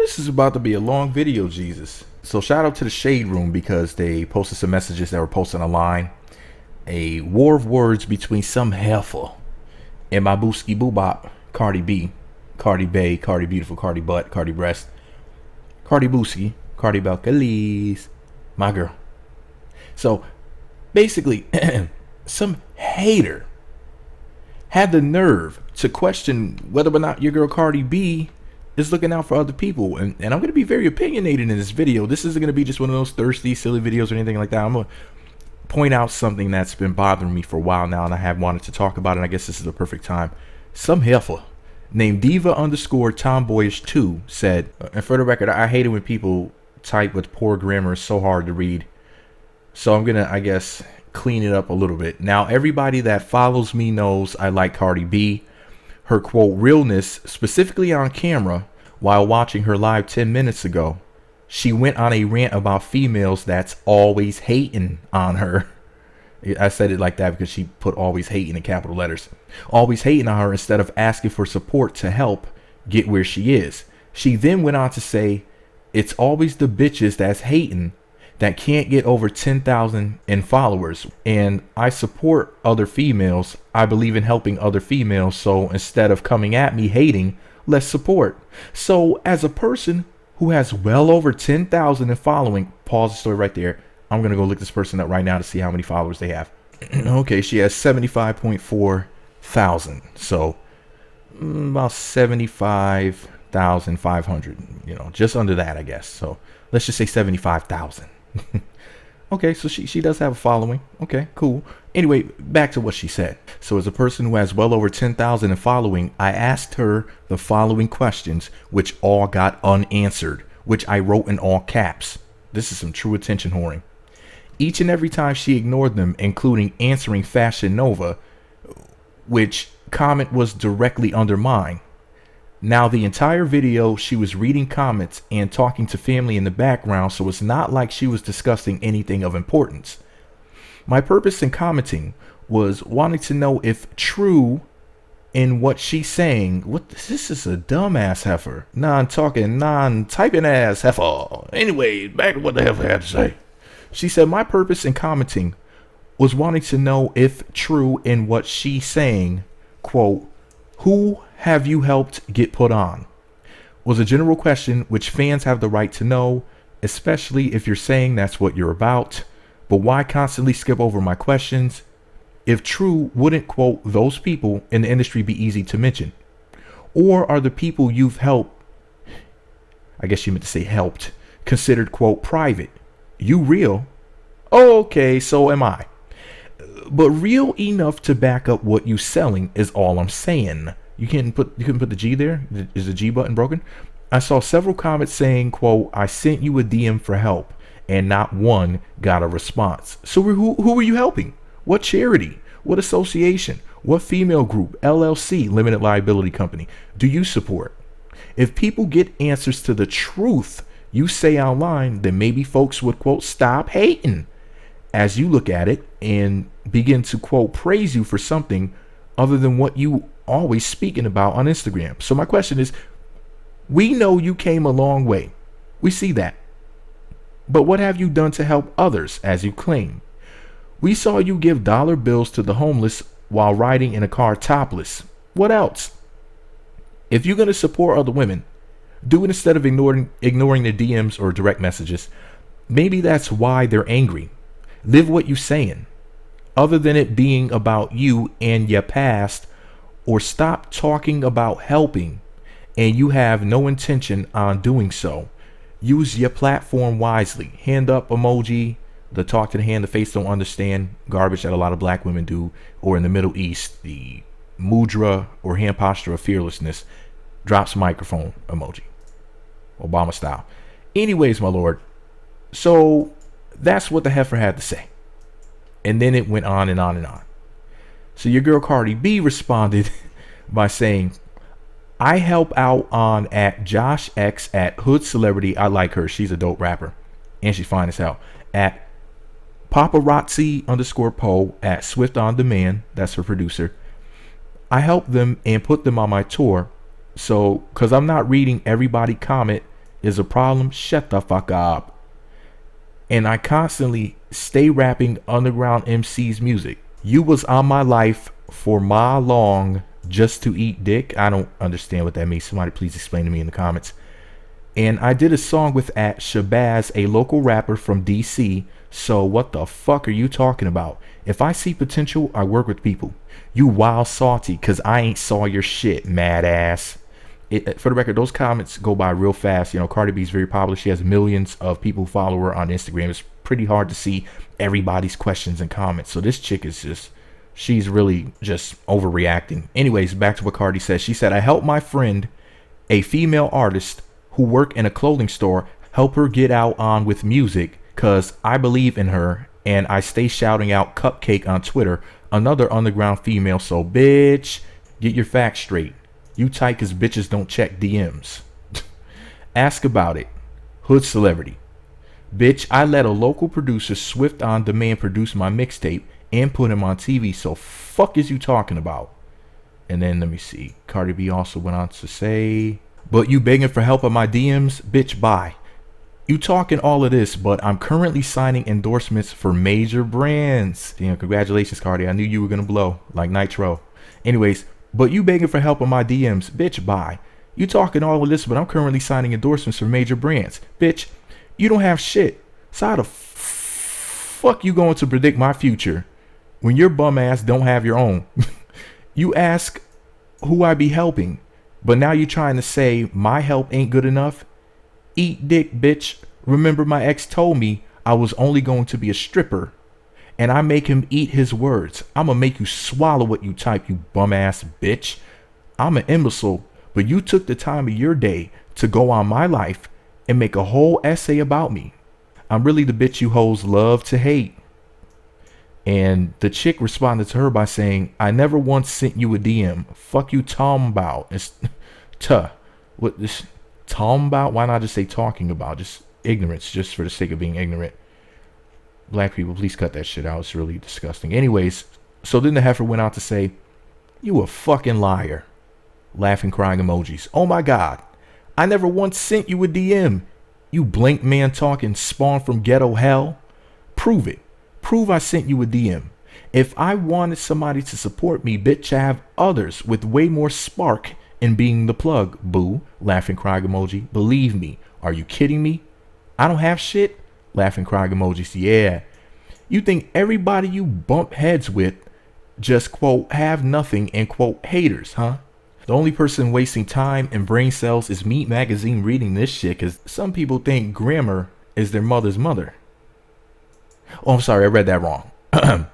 this is about to be a long video, Jesus. So shout out to the Shade Room because they posted some messages that were posted online. A war of words between some heifer and my booski boobop, Cardi B, Cardi Bay, Cardi Beautiful, Cardi Butt, Cardi Breast, Cardi Booski, Cardi Belcalis, my girl. So basically, some hater had the nerve to question whether or not your girl Cardi B is looking out for other people. And I'm going to be very opinionated in this video. This isn't going to be just one of those thirsty, silly videos or anything like that. I'm going to point out something that's been bothering me for a while now, and I have wanted to talk about it, and I guess this is the perfect time. Some heifer named Diva_Tomboyish2 said, and for the record, I hate it when people type with poor grammar. It's so hard to read. So I'm going to, I guess, clean it up a little bit. Now, everybody that follows me knows I like Cardi B. Her quote realness, specifically on camera, while watching her live 10 minutes ago, she went on a rant about females that's always hating on her. I said it like that because she put always hating in capital letters. Always hating on her instead of asking for support to help get where she is. She then went on to say, it's always the bitches that's hating that can't get over 10,000 in followers. And I support other females. I believe in helping other females. So instead of coming at me hating, let's support. So as a person who has well over 10,000 in following, pause the story right there. I'm going to go look this person up right now to see how many followers they have. Okay, she has 75.4 thousand. So about 75,500, just under that, I guess. So let's just say 75,000. Okay, so she does have a following. Okay, cool. Anyway, back to what she said. So as a person who has well over 10,000 in following, I asked her the following questions, which all got unanswered, which I wrote in all caps. This is some true attention whoring. Each and every time she ignored them, including answering Fashion Nova, which comment was directly under mine. Now, the entire video, she was reading comments and talking to family in the background, so it's not like she was discussing anything of importance. My purpose in commenting was wanting to know if true in what she's saying. This is a dumbass heifer. Non-talking, non-typing ass heifer. Anyway, back to what the heifer had to say. She said, my purpose in commenting was wanting to know if true in what she's saying, quote, who have you helped get put on? Was a general question which fans have the right to know, especially if you're saying that's what you're about. But why constantly skip over my questions? If true, wouldn't, quote, those people in the industry be easy to mention? Or are the people you've helped, I guess she meant to say helped, considered, quote, private? You real? Okay, so am I. But real enough to back up what you selling is all I'm saying. You couldn't put the G there? Is the G button broken? I saw several comments saying, quote, I sent you a DM for help, and not one got a response. So who were you helping? What charity? What association? What female group, LLC, limited liability company do you support? If people get answers to the truth you say online, then maybe folks would, quote, stop hating as you look at it and begin to, quote, praise you for something other than what you always speaking about on Instagram. So my question is, we know you came a long way. We see that. But what have you done to help others as you claim? We saw you give dollar bills to the homeless while riding in a car topless. What else? If you're going to support other women, do it instead of ignoring their DMs or direct messages. Maybe that's why they're angry. Live what you're saying, other than it being about you and your past, or stop talking about helping and you have no intention on doing so. Use your platform wisely. Hand up emoji, the talk to the hand, the face don't understand garbage that a lot of black women do, or in the Middle East, the mudra or hand posture of fearlessness, drops microphone emoji, Obama style. Anyways, my lord, so that's what the heifer had to say. And then it went on and on and on. So your girl Cardi B responded by saying, I help out on at Josh X at Hood Celebrity. I like her. She's a dope rapper. And she's fine as hell. At paparazzi_po at Swift On Demand. That's her producer. I help them and put them on my tour. So, because I'm not reading everybody comment is a problem, shut the fuck up. And I constantly stay rapping underground MC's music. You was on my life for my long just to eat dick. I don't understand what that means. Somebody please explain to me in the comments. And I did a song with at Shabazz, a local rapper from DC. So what the fuck are you talking about? If I see potential, I work with people. You wild salty, cause I ain't saw your shit, mad ass. For the record, those comments go by real fast. You know, Cardi B is very popular. She has millions of people who follow her on Instagram. It's pretty hard to see everybody's questions and comments. So this chick is just, she's really just overreacting. Anyways, back to what Cardi said. She said, I helped my friend, a female artist who work in a clothing store, help her get out on with music because I believe in her and I stay shouting out Cupcake on Twitter, another underground female. So bitch, get your facts straight. You tight because bitches don't check DMs. Ask about it. Hood celebrity. Bitch, I let a local producer Swift on Demand produce my mixtape and put him on TV. So fuck is you talking about? And then let me see. Cardi B also went on to say, but you begging for help on my DMs? Bitch, bye. You talking all of this, but I'm currently signing endorsements for major brands. Damn, congratulations, Cardi. I knew you were going to blow like Nitro. Anyways, but you begging for help on my DMs? Bitch, bye. You talking all of this, but I'm currently signing endorsements for major brands. Bitch, you don't have shit. So how the fuck you going to predict my future when your bum ass don't have your own? You ask who I be helping, but now you trying to say my help ain't good enough? Eat dick, bitch. Remember my ex told me I was only going to be a stripper, and I make him eat his words. I'ma make you swallow what you type, you bum ass bitch. I'm an imbecile, but you took the time of your day to go on my life and make a whole essay about me. I'm really the bitch you hoes love to hate. And the chick responded to her by saying, I never once sent you a DM. Fuck you talking about. It's what this talking about? Why not just say talking about? Just ignorance, just for the sake of being ignorant. Black people, please cut that shit out. It's really disgusting. Anyways, so then the heifer went out to say, you a fucking liar. Laughing, crying emojis. Oh my God. I never once sent you a DM. You blank man talking spawn from ghetto hell. Prove it. Prove I sent you a DM. If I wanted somebody to support me, bitch, I have others with way more spark in being the plug, boo. Laughing, crying emoji. Believe me. Are you kidding me? I don't have shit. Laughing, crying emojis. Yeah. You think everybody you bump heads with just, quote, have nothing and, quote, haters, huh? The only person wasting time and brain cells is Meat Magazine reading this shit because some people think grammar is their mother's mother. Oh, I'm sorry. I read that wrong. The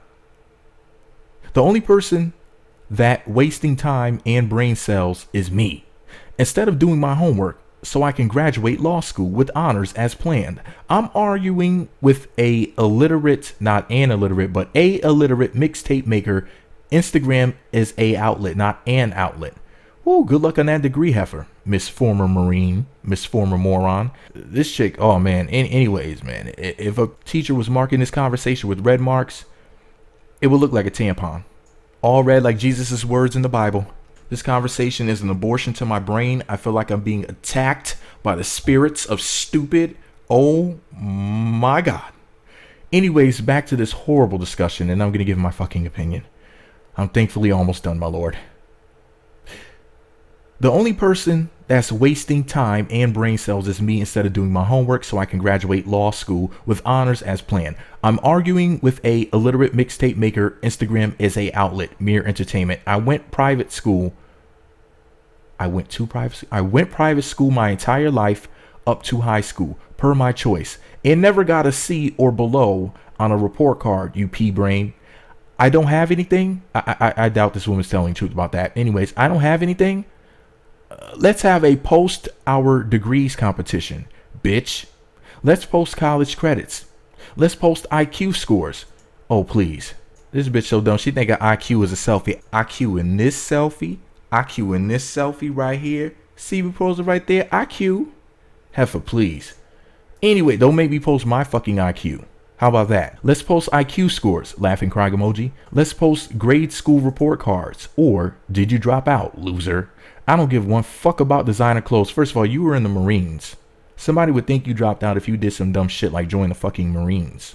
only person that wasting time and brain cells is me. Instead of doing my homework so I can graduate law school with honors as planned, I'm arguing with a illiterate, not an illiterate, but a illiterate mixtape maker. Instagram is a outlet, not an outlet. Woo, good luck on that degree, heifer. Miss Former Marine, Miss Former Moron. This chick, oh man. Anyways, man, if a teacher was marking this conversation with red marks, it would look like a tampon. All red like Jesus' words in the Bible. This conversation is an abortion to my brain. I feel like I'm being attacked by the spirits of stupid. Oh my God. Anyways, back to this horrible discussion, and I'm going to give my fucking opinion. I'm thankfully almost done, my lord. The only person that's wasting time and brain cells is me instead of doing my homework so I can graduate law school with honors as planned. I'm arguing with a illiterate mixtape maker. Instagram is a outlet, mere entertainment. I went private school my entire life up to high school per my choice and never got a C or below on a report card, you pea brain. I don't have anything. I doubt this woman's telling the truth about that. Anyways, I don't have anything. Let's have a post our degrees competition, bitch. Let's post college credits. Let's post IQ scores. Oh, please. This bitch so dumb. She think an IQ is a selfie. IQ in this selfie. IQ in this selfie right here. See proposal right there. IQ. Heifer, please. Anyway, don't make me post my fucking IQ. How about that? Let's post IQ scores. Laughing crying emoji. Let's post grade school report cards. Or did you drop out, loser? I don't give one fuck about designer clothes. First of all, you were in the Marines. Somebody would think you dropped out if you did some dumb shit like join the fucking Marines.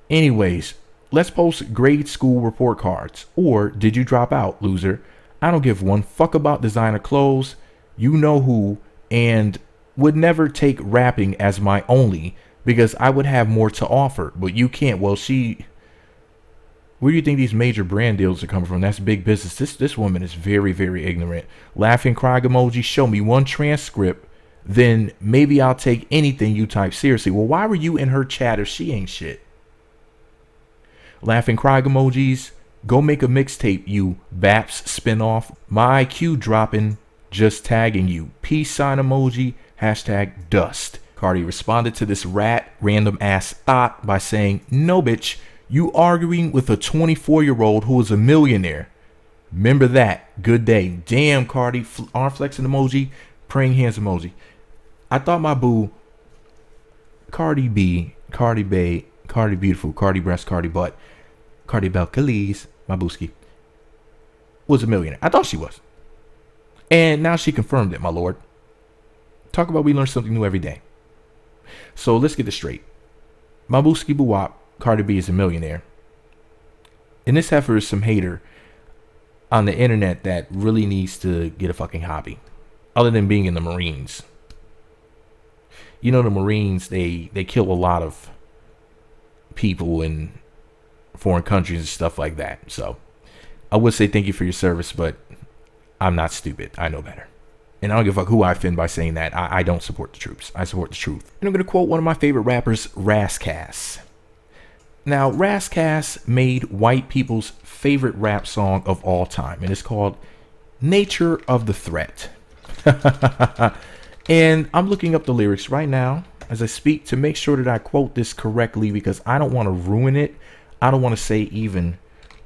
Anyways, let's post grade school report cards. Or did you drop out, loser? I don't give one fuck about designer clothes. You know who. And would never take rapping as my only because I would have more to offer. But you can't. Well, where do you think these major brand deals are coming from? That's big business. This woman is very, very ignorant. Laughing crying emoji. Show me one transcript. Then maybe I'll take anything you type seriously. Well, why were you in her chat if she ain't shit? Laughing crying emojis. Go make a mixtape, you Baps spinoff. My IQ dropping. Just tagging you. Peace sign emoji. Hashtag dust. Cardi responded to this random ass thought by saying, no bitch, you arguing with a 24-year-old who is a millionaire. Remember that. Good day. Damn, Cardi. Arm flexing emoji. Praying hands emoji. I thought my boo, Cardi B, Cardi Bay, Cardi Beautiful, Cardi Breast, Cardi Butt, Cardi Belcalis, my booski, was a millionaire. I thought she was. And now she confirmed it, my lord. Talk about we learn something new every day. So let's get this straight. My booski boo wop, Cardi B is a millionaire. And this heifer is some hater on the internet that really needs to get a fucking hobby. Other than being in the Marines. You know, the Marines, they kill a lot of people in foreign countries and stuff like that. So I would say thank you for your service, but I'm not stupid. I know better. And I don't give a fuck who I offend by saying that. I don't support the troops. I support the truth. And I'm going to quote one of my favorite rappers, Razzcast. Now, Razzcast made white people's favorite rap song of all time. And it's called Nature of the Threat. And I'm looking up the lyrics right now as I speak to make sure that I quote this correctly because I don't want to ruin it. I don't want to say even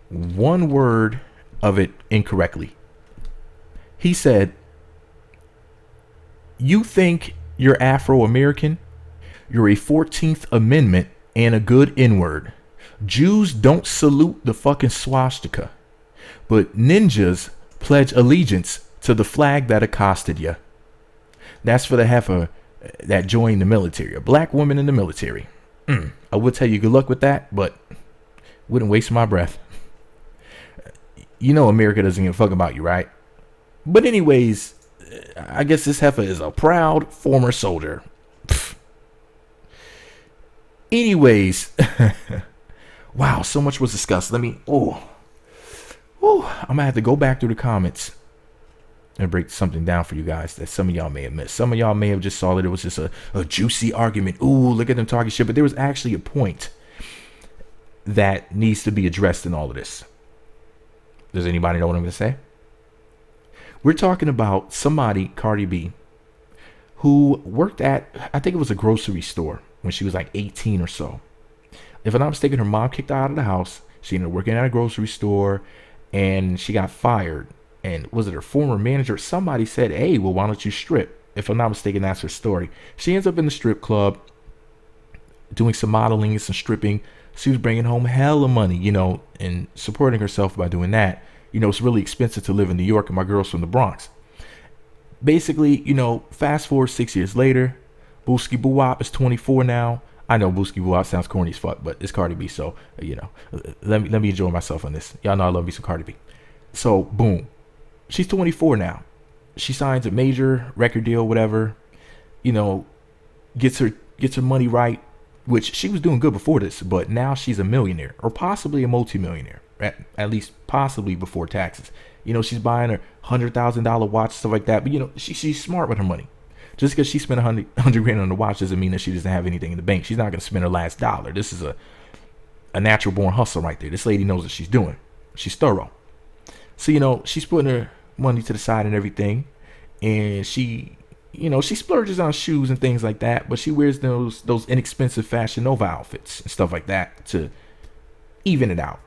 one word of it incorrectly. He said, you think you're Afro-American? You're a 14th Amendment and a good N-word. Jews don't salute the fucking swastika, but ninjas pledge allegiance to the flag that accosted you. That's for the heifer that joined the military. A black woman in the military. I would tell you good luck with that, but wouldn't waste my breath. You know America doesn't give a fuck about you, right? But anyways, I guess this heifer is a proud former soldier. Anyways, wow, so much was discussed. I'm gonna have to go back through the comments and break something down for you guys that some of y'all may have missed. Some of y'all may have just saw that it was just a juicy argument. Ooh, look at them talking shit. But there was actually a point that needs to be addressed in all of this. Does anybody know what I'm going to say? We're talking about somebody, Cardi B, who worked at, I think it was a grocery store when she was like 18 or so. If I'm not mistaken, her mom kicked her out of the house. She ended up working at a grocery store and she got fired. And was it her former manager? Somebody said, hey, well, why don't you strip? If I'm not mistaken, that's her story. She ends up in the strip club doing some modeling and some stripping. She was bringing home hella money, you know, and supporting herself by doing that. You know, it's really expensive to live in New York, and my girl's from the Bronx. Basically, you know, fast forward 6 years later, Booski Boo Wop is 24 now. I know Booski Boo Wop sounds corny as fuck, but it's Cardi B, so, you know, let me enjoy myself on this. Y'all know I love me some Cardi B. So, boom. She's 24 now. She signs a major record deal, whatever, you know, gets her money right, which she was doing good before this, but now she's a millionaire or possibly a multimillionaire, at least possibly before taxes. You know, she's buying her $100,000 watch, stuff like that. But, you know, she's smart with her money. Just because she spent $100 grand on the watch doesn't mean that she doesn't have anything in the bank. She's not going to spend her last dollar. This is a natural born hustle right there. This lady knows what she's doing. She's thorough. So, you know, she's putting her money to the side and everything. And she, you know, she splurges on shoes and things like that. But she wears those inexpensive Fashion Nova outfits and stuff like that to even it out.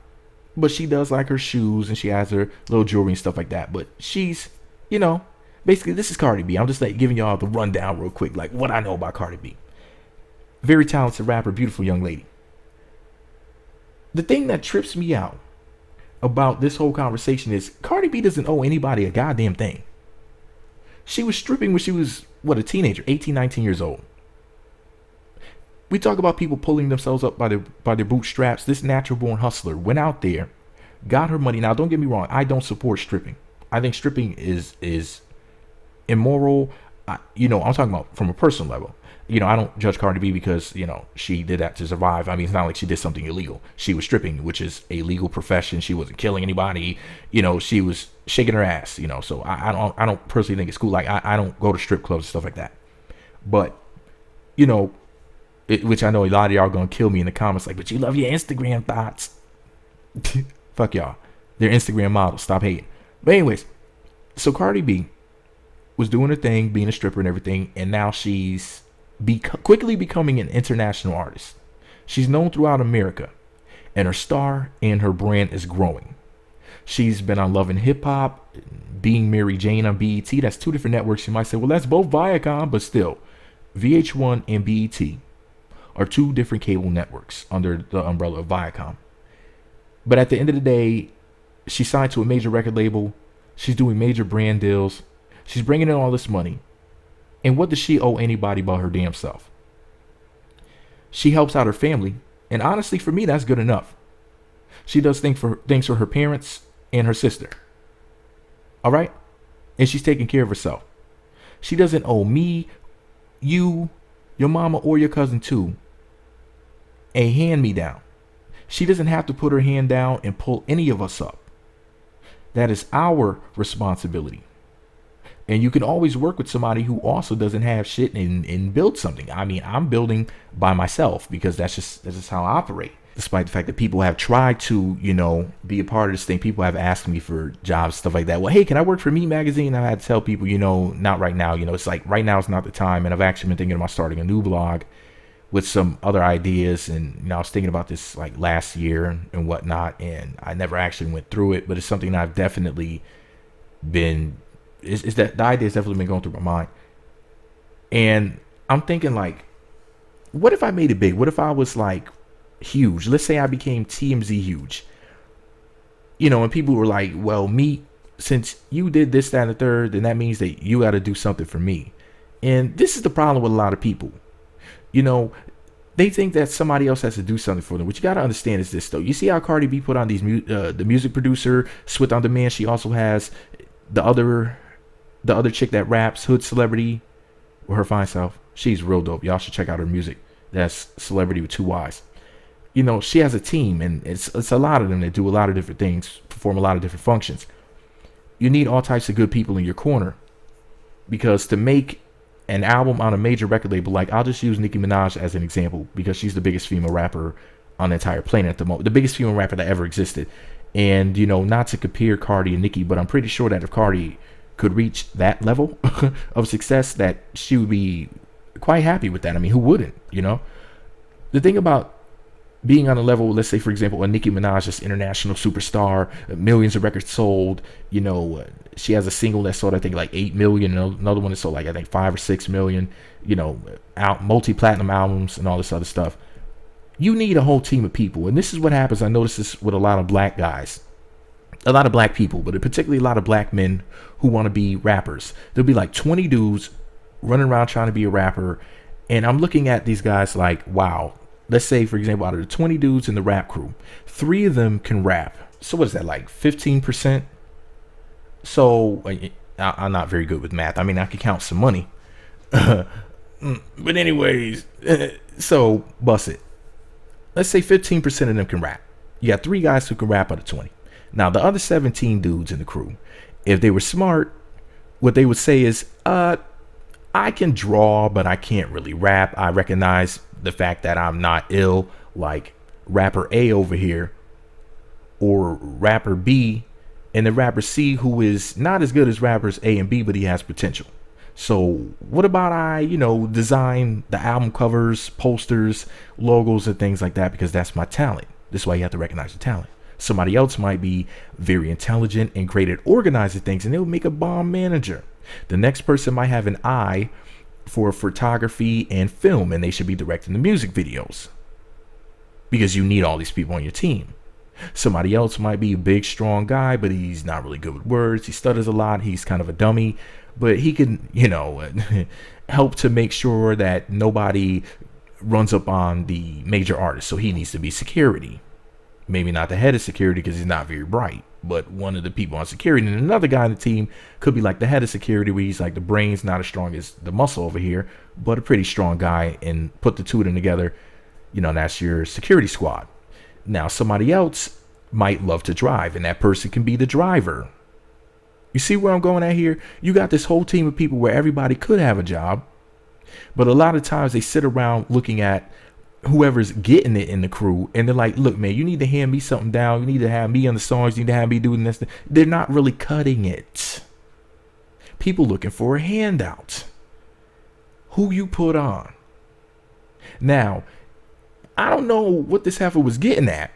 But she does like her shoes and she has her little jewelry and stuff like that. But she's, you know, basically this is Cardi B. I'm just like giving y'all the rundown real quick, like what I know about Cardi B. Very talented rapper, beautiful young lady. The thing that trips me out about this whole conversation is Cardi B doesn't owe anybody a goddamn thing. She was stripping when she was, what, a teenager, 18, 19 years old. We talk about people pulling themselves up by their bootstraps. This natural born hustler went out there, got her money. Now, don't get me wrong. I don't support stripping. I think stripping is immoral. I'm talking about from a personal level. I don't judge Cardi B because, she did that to survive. I mean, it's not like she did something illegal. She was stripping, which is a legal profession. She wasn't killing anybody. She was shaking her ass, so I don't personally think it's cool. Like, I don't go to strip clubs and stuff like that. But, which I know a lot of y'all are going to kill me in the comments, like, but you love your Instagram thoughts. Fuck y'all. They're Instagram models. Stop hating. But anyways, so Cardi B was doing her thing, being a stripper and everything, and now she's quickly becoming an international artist. She's known throughout America, and her star and her brand is growing. She's been on Love and Hip Hop, being Mary Jane on BET. That's two different networks. You might say, well, that's both Viacom, but still, VH1 and BET are two different cable networks under the umbrella of Viacom. But at the end of the day, she signed to a major record label. She's doing major brand deals. She's bringing in all this money. And what does she owe anybody but her damn self? She helps out her family. And honestly, for me, that's good enough. She does things for her parents and her sister. All right? And she's taking care of herself. She doesn't owe me, you, your mama, or your cousin too a hand-me-down. She doesn't have to put her hand down and pull any of us up. That is our responsibility. And you can always work with somebody who also doesn't have shit and build something. I mean, I'm building by myself because that's just how I operate. Despite the fact that people have tried to, be a part of this thing. People have asked me for jobs, stuff like that. Well, hey, can I work for Me Magazine? I had to tell people, not right now. It's like right now is not the time. And I've actually been thinking about starting a new blog with some other ideas. And, I was thinking about this like last year and whatnot. And I never actually went through it. But it's something that I've definitely been... Is that the idea has definitely been going through my mind. And I'm thinking like, what if I made it big? What if I was like huge? Let's say I became TMZ huge. And people were like, well, me, since you did this, that, and the third, then that means that you got to do something for me. And this is the problem with a lot of people. They think that somebody else has to do something for them. What you got to understand is this, though. You see how Cardi B put on these, the music producer, Swift on Demand. She also has the other chick that raps, Hood Celebrity, with her fine self. She's real dope. Y'all should check out her music. That's Celebrity with 2 Y's. She has a team, and it's a lot of them that do a lot of different things, perform a lot of different functions. You need all types of good people in your corner, because to make an album on a major record label, like I'll just use Nicki Minaj as an example, because she's the biggest female rapper on the entire planet at the moment, the biggest female rapper that ever existed. And not to compare Cardi and Nicki, but I'm pretty sure that if Cardi could reach that level of success, that she would be quite happy with that. I mean, who wouldn't? The thing about being on a level, let's say, for example, a Nicki Minaj, this international superstar, millions of records sold, she has a single that sold, I think, like 8 million, another one that sold like, I think, 5 or 6 million, multi-platinum albums and all this other stuff. You need a whole team of people. And this is what happens. I notice this with a lot of black guys, a lot of black people, but particularly a lot of black men who want to be rappers. There'll be like 20 dudes running around trying to be a rapper. And I'm looking at these guys like, wow, let's say, for example, out of the 20 dudes in the rap crew, 3 of them can rap. So what is that, like 15%? So I'm not very good with math. I mean, I could count some money. But anyways, so bust it. Let's say 15% of them can rap. You got 3 guys who can rap out of 20. Now, the other 17 dudes in the crew, if they were smart, what they would say is, I can draw, but I can't really rap. I recognize the fact that I'm not ill like rapper A over here or rapper B, and the rapper C, who is not as good as rappers A and B, but he has potential. So what about I, design the album covers, posters, logos, and things like that, because that's my talent. This is why you have to recognize the talent. Somebody else might be very intelligent and great at organizing things, and they'll make a bomb manager. The next person might have an eye for photography and film, and they should be directing the music videos, because you need all these people on your team. Somebody else might be a big, strong guy, but he's not really good with words. He stutters a lot. He's kind of a dummy, but he can, help to make sure that nobody runs up on the major artist. So he needs to be security. Maybe not the head of security because he's not very bright, but one of the people on security. And another guy on the team could be like the head of security, where he's like the brains, not as strong as the muscle over here, but a pretty strong guy. And put the two of them together, that's your security squad. Now, somebody else might love to drive, and that person can be the driver. You see where I'm going at here? You got this whole team of people where everybody could have a job, but a lot of times they sit around looking at whoever's getting it in the crew, and they're like, look, man, you need to hand me something down. You need to have me on the songs. You need to have me doing this. They're not really cutting it. People looking for a handout. Who you put on. Now, I don't know what this heifer was getting at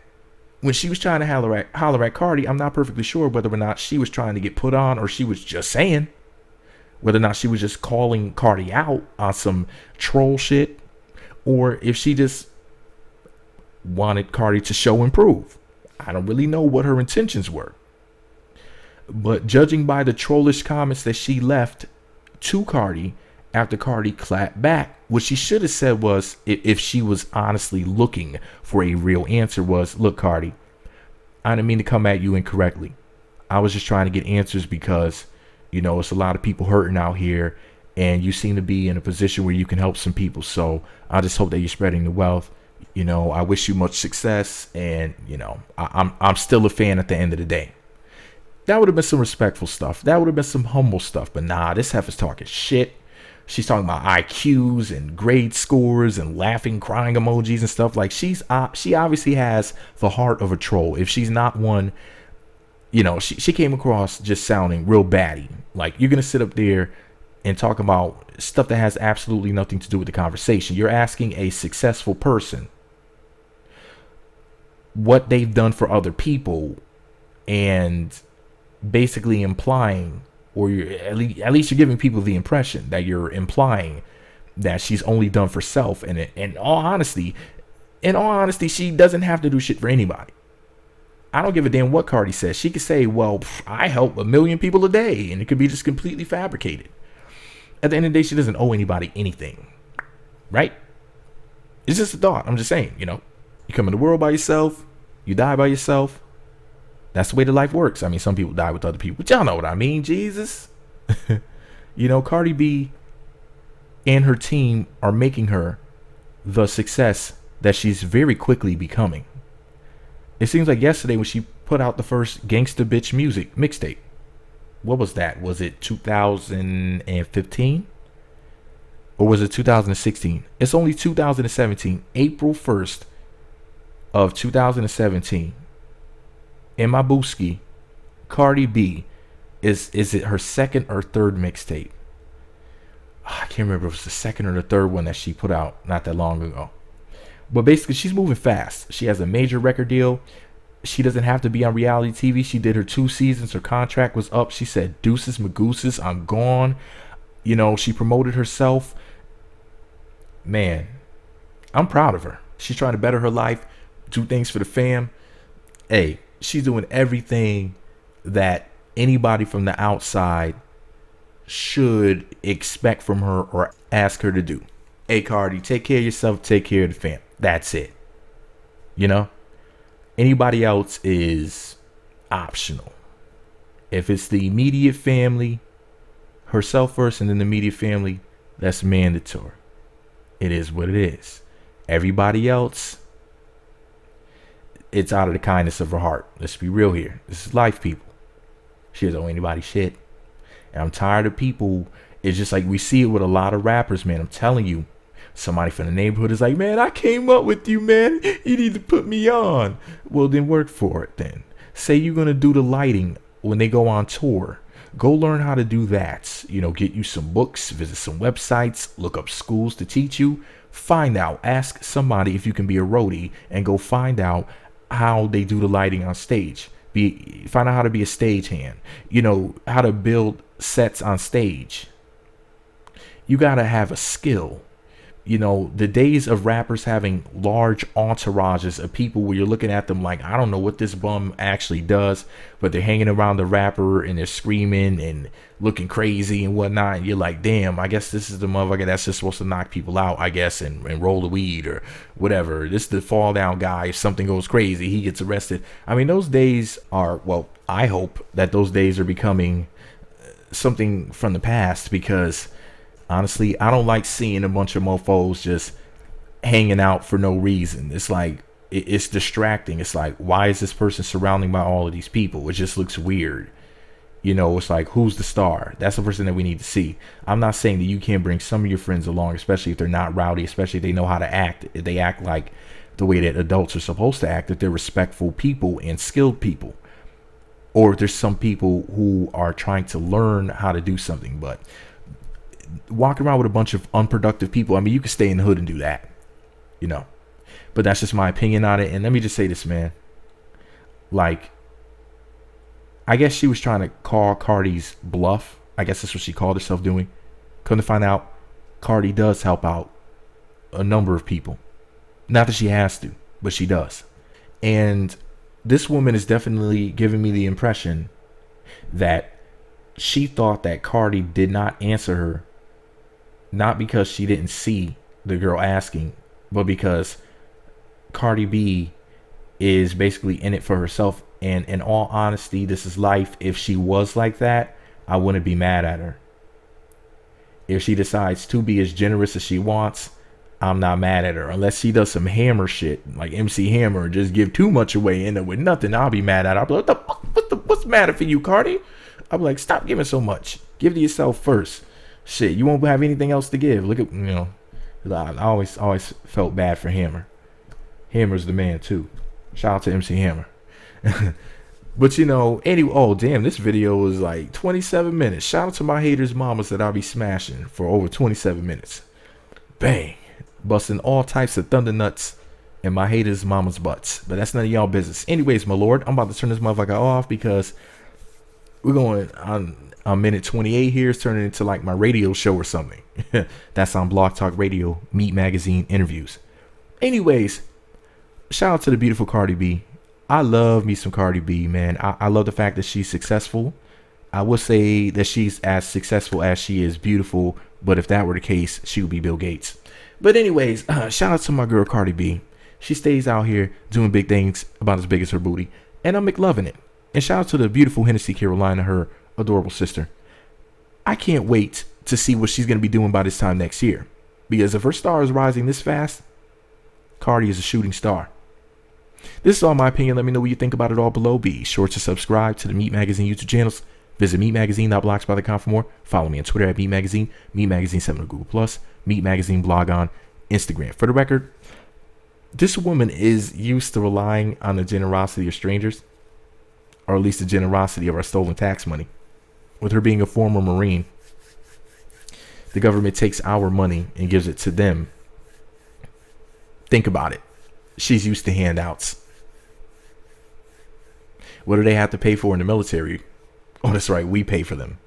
when she was trying to holler at Cardi. I'm not perfectly sure whether or not she was trying to get put on, or she was just saying, whether or not she was just calling Cardi out on some troll shit, or if she just wanted Cardi to show and prove. I don't really know what her intentions were. But judging by the trollish comments that she left to Cardi after Cardi clapped back, what she should have said was, if she was honestly looking for a real answer, was, look, Cardi, I didn't mean to come at you incorrectly. I was just trying to get answers because, it's a lot of people hurting out here, and you seem to be in a position where you can help some people. So I just hope that you're spreading the wealth. I wish you much success, and I'm still a fan at the end of the day. That would have been some respectful stuff. That would have been some humble stuff. But nah, this heifer's talking shit. She's talking about IQs and grade scores and laughing, crying emojis and stuff. Like, she obviously has the heart of a troll. If she's not one, she came across just sounding real batty. Like, you're going to sit up there and talk about stuff that has absolutely nothing to do with the conversation. You're asking a successful person what they've done for other people, and basically implying, or at least you're giving people the impression that you're implying that she's only done for self. And in all honesty, she doesn't have to do shit for anybody. I don't give a damn what Cardi says. She could say, well, I help 1 million people a day, and it could be just completely fabricated. At the end of the day, she doesn't owe anybody anything, right? It's just a thought. I'm just saying, you come in the world by yourself, you die by yourself. That's the way the life works. I mean, some people die with other people, but y'all know what I mean, Jesus. Cardi B and her team are making her the success that she's very quickly becoming. It seems like yesterday when she put out the first Gangsta Bitch music mixtape. What was that? Was it 2015? Or was it 2016? It's only 2017. April 1st of 2017. In my booski, Cardi B, is it her second or third mixtape? I can't remember if it was the second or the third one that she put out not that long ago. But basically, she's moving fast. She has a major record deal. She doesn't have to be on reality TV. She did her 2 seasons. Her contract was up. She said, deuces, magooses, I'm gone. She promoted herself. Man, I'm proud of her. She's trying to better her life, do things for the fam. Hey, she's doing everything that anybody from the outside should expect from her or ask her to do. Hey, Cardi, take care of yourself, take care of the fam. That's it. Anybody else is optional. If it's the immediate family, herself first, and then the immediate family, that's mandatory. It is what it is. Everybody else, it's out of the kindness of her heart. Let's be real here. This is life, people. She doesn't owe anybody shit. And I'm tired of people. It's just like we see it with a lot of rappers, man. I'm telling you. Somebody from the neighborhood is like, man, I came up with you, man. You need to put me on. Well, then work for it then. Say you're going to do the lighting when they go on tour. Go learn how to do that. Get you some books, visit some websites, look up schools to teach you. Find out. Ask somebody if you can be a roadie, and go find out how they do the lighting on stage. Find out how to be a stagehand. How to build sets on stage. You got to have a skill. You know, the days of rappers having large entourages of people where you're looking at them like, I don't know what this bum actually does, but they're hanging around the rapper and they're screaming and looking crazy and whatnot. And you're like, damn, I guess this is the motherfucker that's just supposed to knock people out, I guess, and roll the weed or whatever. This is the fall down guy. If something goes crazy, he gets arrested. I mean, those days are, well, I hope that those days are becoming something from the past, because honestly, I don't like seeing a bunch of mofos just hanging out for no reason. It's like, it's distracting. It's like, why is this person surrounding by all of these people? It just looks weird. You know, it's like, who's the star? That's the person that we need to see. I'm not saying that you can't bring some of your friends along, especially if they're not rowdy, especially if they know how to act. If they act like the way that adults are supposed to act, that they're respectful people and skilled people. Or if there's some people who are trying to learn how to do something, but walking around with a bunch of unproductive people, I mean, you can stay in the hood and do that, you know, but that's just my opinion on it. And let me just say this, man, like, I guess she was trying to call Cardi's bluff. I guess that's what she called herself doing. Come to find out, Cardi does help out a number of people. Not that she has to, but she does. And this woman is definitely giving me the impression that she thought that Cardi did not answer her, not because she didn't see the girl asking, but because Cardi B is basically in it for herself. And in all honesty, this is life. If she was like that, I wouldn't be mad at her. If she decides to be as generous as she wants, I'm not mad at her. Unless she does some Hammer shit, like MC Hammer, and just give too much away, end up with nothing, I'll be mad at her. I'll be like, what's the matter for you, Cardi? I'll be like, stop giving so much. Give to yourself first. Shit, you won't have anything else to give. Look at, you know, I always felt bad for Hammer. Hammer's the man too. Shout out to MC Hammer. But you know, anyway, oh damn, this video was like 27 minutes. Shout out to my haters' mamas that I'll be smashing for over 27 minutes. Bang. Busting all types of thunder nuts in my haters' mamas' butts. But that's none of y'all business. Anyways, my lord, I'm about to turn this motherfucker off because we're going on minute 28 here. It's turning into like my radio show or something. That's on Blog Talk Radio, Meat Magazine interviews. Anyways, shout out to the beautiful Cardi B. I love me some Cardi B, man. I love the fact that she's successful. I would say that she's as successful as she is beautiful, but if that were the case, she would be Bill Gates. But anyways, shout out to my girl Cardi B. She stays out here doing big things about as big as her booty, and I'm McLovin' it. And shout out to the beautiful Hennessy Carolina, her adorable sister. I can't wait to see what she's going to be doing by this time next year, because if her star is rising this fast, Cardi is a shooting star. This is all my opinion. Let me know what you think about it all below. Be sure to subscribe to the Meat Magazine YouTube channels. Visit meatmagazine.blogspot.com for more. Follow me on Twitter at Meat Magazine, Meat Magazine 7 on Google+, Meat Magazine blog on Instagram. For the record, this woman is used to relying on the generosity of strangers, or at least the generosity of our stolen tax money. With her being a former Marine, the government takes our money and gives it to them. Think about it. She's used to handouts. What do they have to pay for in the military? Oh, that's right. We pay for them.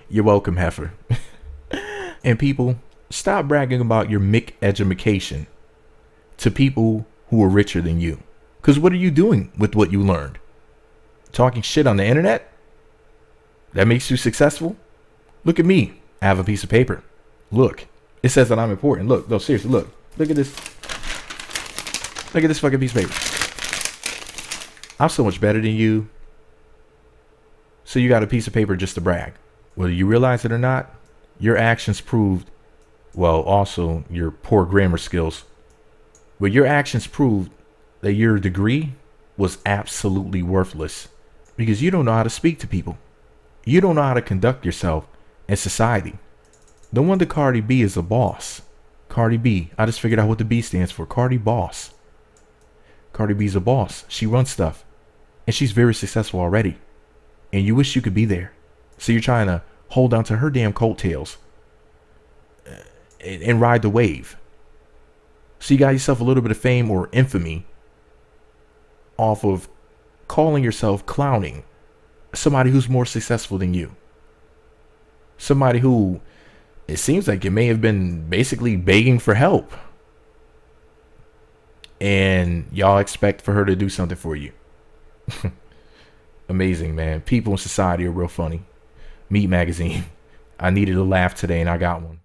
You're welcome, heifer. And people, stop bragging about your Mick education to people who are richer than you. Because what are you doing with what you learned? Talking shit on the internet? That makes you successful? Look at me. I have a piece of paper. Look. It says that I'm important. Look. No, seriously, look. Look at this. Look at this fucking piece of paper. I'm so much better than you. So you got a piece of paper just to brag. Whether you realize it or not, your actions proved, well, also your poor grammar skills, but your actions proved that your degree was absolutely worthless because you don't know how to speak to people. You don't know how to conduct yourself in society. No wonder Cardi B is a boss. Cardi B. I just figured out what the B stands for. Cardi Boss. Cardi B's a boss. She runs stuff. And she's very successful already. And you wish you could be there. So you're trying to hold on to her damn coattails and ride the wave. So you got yourself a little bit of fame or infamy off of calling yourself clowning somebody who's more successful than you. Somebody who It seems like you may have been basically begging for help, and y'all expect for her to do something for you. Amazing, man. People in society are real funny. Meat Magazine. I needed a laugh today, and I got one.